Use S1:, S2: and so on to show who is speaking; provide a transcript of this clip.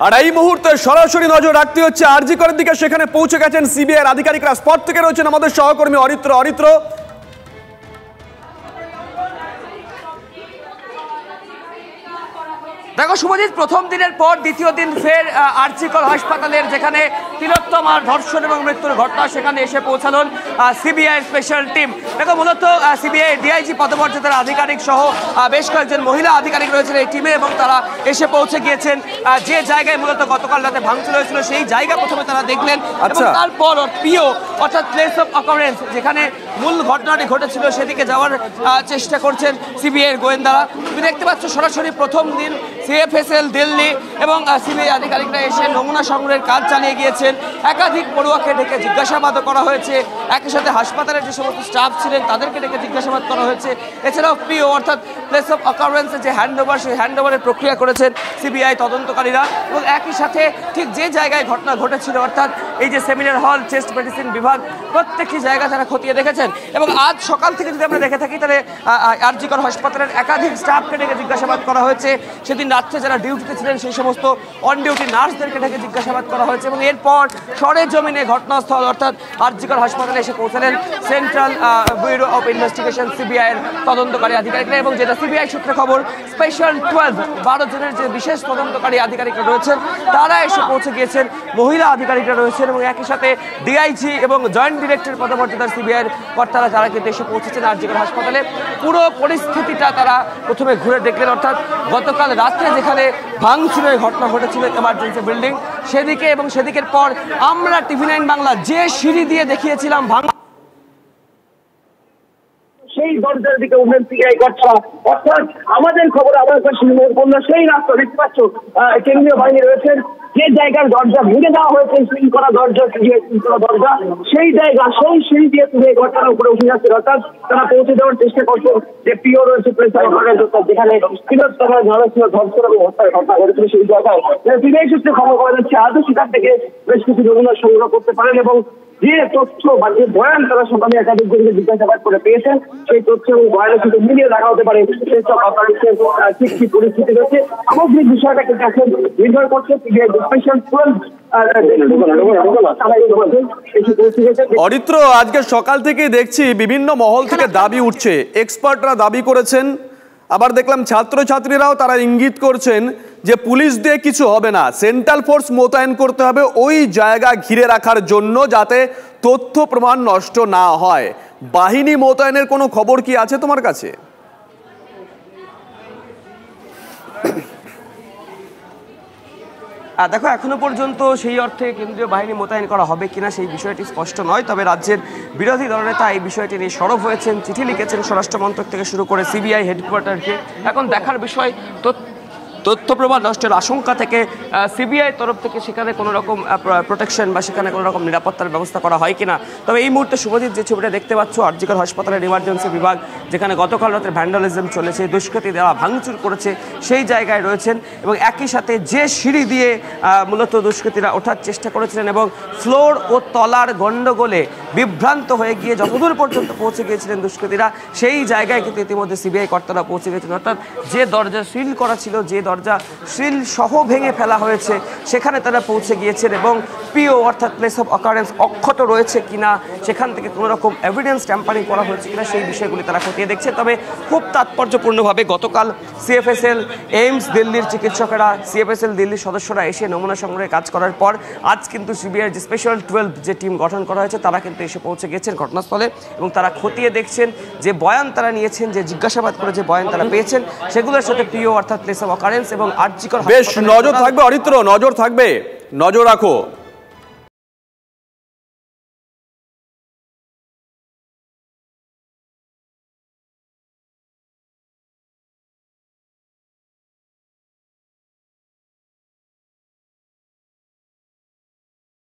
S1: আর এই মুহূর্তে সরাসরি নজর রাখতে হচ্ছে আরজি করের দিকে। সেখানে পৌঁছে গেছেন সিবিআই আধিকারিকরা। স্পট থেকে রয়েছেন আমাদের সহকর্মী অরিত্র।
S2: দেখো শুভজিৎ, প্রথম দিনের পর দ্বিতীয় দিন ফের আরজি কর হাসপাতালের যেখানে তিলোত্তমার ধর্ষণ এবং মৃত্যুর ঘটনা, সেখানে এসে পৌঁছালেন সিবিআই স্পেশাল টিম। দেখো মূলত সিবিআই ডিআইজি পদমর্যাদার আধিকারিক সহ বেশ কয়েকজন মহিলা আধিকারিক রয়েছেন এই টিমে, এবং তারা এসে পৌঁছে গিয়েছেন যে জায়গায় মূলত গতকাল রাতে ভাঙচুর হয়েছিল সেই জায়গা প্রথমে তারা দেখলেন, এবং তারপর পিও অর্থাৎ প্লেস অফ অকারেন্স যেখানে মূল ঘটনাটি ঘটেছিল সেদিকে যাওয়ার চেষ্টা করছেন সিবিআইয়ের গোয়েন্দারা। তুমি দেখতে পাচ্ছ সরাসরি প্রথম দিন সিএফএসএল দিল্লি এবং সিবিআই আধিকারিকরা এসে নমুনা সংগ্রহের কাজ চালিয়ে গিয়েছেন। একাধিক পড়ুয়াকে ডেকে জিজ্ঞাসাবাদও করা হয়েছে, একই সাথে হাসপাতালের যে সমস্ত স্টাফ ছিলেন তাদেরকে ডেকে জিজ্ঞাসাবাদ করা হয়েছে। এছাড়াও পিও অর্থাৎ প্লেস অফ অকারেন্সের যে হ্যান্ডওভার, সেই হ্যান্ডওভারের প্রক্রিয়া করেছেন সিবিআই তদন্তকারীরা, এবং একই সাথে ঠিক যে জায়গায় ঘটনা ঘটেছিল অর্থাৎ এই যে সেমিনার হল, চেস্ট মেডিসিন বিভাগ, প্রত্যেকটি জায়গা তারা খতিয়ে দেখেছেন। এবং আজ সকাল থেকে যদি আমরা দেখে থাকি তাহলে আরজি কর হাসপাতালের একাধিক স্টাফকে ডেকে জিজ্ঞাসাবাদ করা হয়েছে। সেদিন রাত্রে যারা ডিউটিতে ছিলেন সেই সমস্ত অন ডিউটি নার্সদেরকে ডেকে জিজ্ঞাসাবাদ করা হয়েছে, এবং এরপর সরেজমিনে ঘটনাস্থল অর্থাৎ আরজি কর হাসপাতালে এসে পৌঁছালেন সেন্ট্রাল ব্যুরো অফ ইনভেস্টিগেশন সিবিআইয়ের তদন্তকারী আধিকারিকরা। এবং যেটা সিবিআই সূত্রে খবর, স্পেশাল 12 জনের যে বিশেষ তদন্তকারী আধিকারিকরা রয়েছেন তারা এসে পৌঁছে গিয়েছেন, মহিলা আধিকারিকরা রয়েছেন, এবং একই সাথে ডিআইজি এবং জয়েন্ট ডিরেক্টর পদমর্যাদার সিবিআইয়ের কর্তারা তারা কিন্তু এসে পৌঁছেছেন আরজি কর হাসপাতালে। পুরো পরিস্থিতিটা তারা প্রথমে ঘুরে দেখলেন, অর্থাৎ গতকাল রাত্রে যেখানে ভাঙচুরের ঘটনা ঘটেছিল এমার্জেন্সি বিল্ডিং সেদিকে, এবং সেদিকের পর আমরা টিভি9 বাংলা যে সিঁড়ি দিয়ে দেখিয়েছিলাম
S3: সেই দরজার দিকে উঠলেন সিবিআই কর্তারা। অর্থাৎ আমাদের খবর আমার কাছে সেই রাস্তা দেখতে পাচ্ছ কেন্দ্রীয় বাহিনী রয়েছেন, যে জায়গার দরজা ভেঙে দেওয়া হয়েছে সিল করা দরজা, সেই জায়গা সেই সিঁড়ি দিয়ে তুমি এই ঘটনার উপরে উঠে যাচ্ছে। অর্থাৎ তারা পৌঁছে দেওয়ার চেষ্টা করছেন যে পিও রয়েছে যেখানে তিলোত্তমার ধর্ষণ এবং হত্যার ঘটনা ঘটেছিল সেই জায়গায়। সিবিআই সূত্রে খবর পাওয়া যাচ্ছে আজও সেখান থেকে বেশ কিছু নমুনা সংগ্রহ করতে পারেন, এবং যে তথ্য বা যে বয়ান তারা সকালে একাধিক জনকে জিজ্ঞাসাবাদ করে পেয়েছেন সেই তথ্য এবং বয়ানের সাথে মিলিয়ে দেখা হতে পারে সেসব অপারেশনের ঠিক কি পরিস্থিতি রয়েছে। সামগ্রিক বিষয়টা কিন্তু এখন নির্ভর করছে স্পেশাল 12।
S1: অরিত্র, আজকে সকাল থেকে দেখছি বিভিন্ন মহল থেকে দাবি উঠছে, এক্সপার্টরা দাবি করেছেন, আবার দেখলাম ছাত্রছাত্রীরাও তারা ইঙ্গিত করছেন যে পুলিশ দিয়ে কিছু হবে না, সেন্ট্রাল ফোর্স মোতায়েন করতে হবে ওই জায়গা ঘিরে রাখার জন্য যাতে তথ্য প্রমাণ নষ্ট না হয়। বাহিনী মোতায়েনের কোনো খবর কি আছে তোমার কাছে?
S2: দেখো এখনো পর্যন্ত সেই অর্থে কেন্দ্রীয় বাহিনী মোতায়েন করা হবে কিনা সেই বিষয়টি স্পষ্ট নয়, তবে রাজ্যের বিরোধী দলনেতা এই বিষয়টি নিয়ে সরব হয়েছেন, চিঠি লিখেছেন স্বরাষ্ট্রমন্ত্রক থেকে শুরু করে সিবিআই হেডকোয়ার্টারকে। এখন দেখার বিষয় তথ্য প্রমাণ নষ্টের আশঙ্কা থেকে সিবিআই তরফ থেকে সেখানে কোনো রকম প্রোটেকশন বা সেখানে কোনো রকম নিরাপত্তার ব্যবস্থা করা হয় কিনা। তবে এই মুহূর্তে শুভজিৎ যে ছবিটা দেখতে পাচ্ছ আরজি কর হাসপাতালের ইমার্জেন্সি বিভাগ, যেখানে গতকাল রাতে ভ্যান্ডালিজম চলেছে, দুষ্কৃতী যারা ভাঙচুর করেছে সেই জায়গায় রয়েছেন, এবং একই সাথে যে সিঁড়ি দিয়ে মূলত দুষ্কৃতীরা ওঠার চেষ্টা করেছিলেন এবং ফ্লোর ও তলার গণ্ডগোলে বিভ্রান্ত হয়ে গিয়ে যতদূর পর্যন্ত পৌঁছে গিয়েছিলেন দুষ্কৃতীরা সেই জায়গায় কিন্তু ইতিমধ্যে সিবিআই কর্তারা পৌঁছে গিয়েছিলেন। অর্থাৎ যে দরজা সিল করা ছিল, যে দরজা সিল সহ ভেঙে ফেলা হয়েছে সেখানে তারা পৌঁছে গিয়েছেন, এবং পিও অর্থাৎ প্লেস অফ অকারেন্স অক্ষত রয়েছে কিনা, সেখান থেকে কোনো রকম এভিডেন্স ট্যাম্পারিং করা হয়েছে কিনা সেই বিষয়গুলি তারা খতিয়ে দেখছে। তবে খুব তাৎপর্যপূর্ণভাবে গতকাল সিএফএসএল এইমস দিল্লির চিকিৎসকেরা, সিএফএসএল দিল্লির সদস্যরা এসে নমুনা সংগ্রহে কাজ করার পর আজ কিন্তু সিবিআইয়ের যে স্পেশাল 12 যে টিম গঠন করা হয়েছে তারা কিন্তু এসে পৌঁছে গিয়েছেন ঘটনাস্থলে, এবং তারা খতিয়ে দেখছেন যে বয়ান তারা নিয়েছেন, যে জিজ্ঞাসাবাদ করে যে বয়ান তারা পেয়েছেন সেগুলোর সাথে পিও অর্থাৎ প্লেস অফ অকারেন্স এবং আরজি কর।
S1: বেশ নজর থাকবে অরিত্র, নজর থাকবে, নজর রাখো।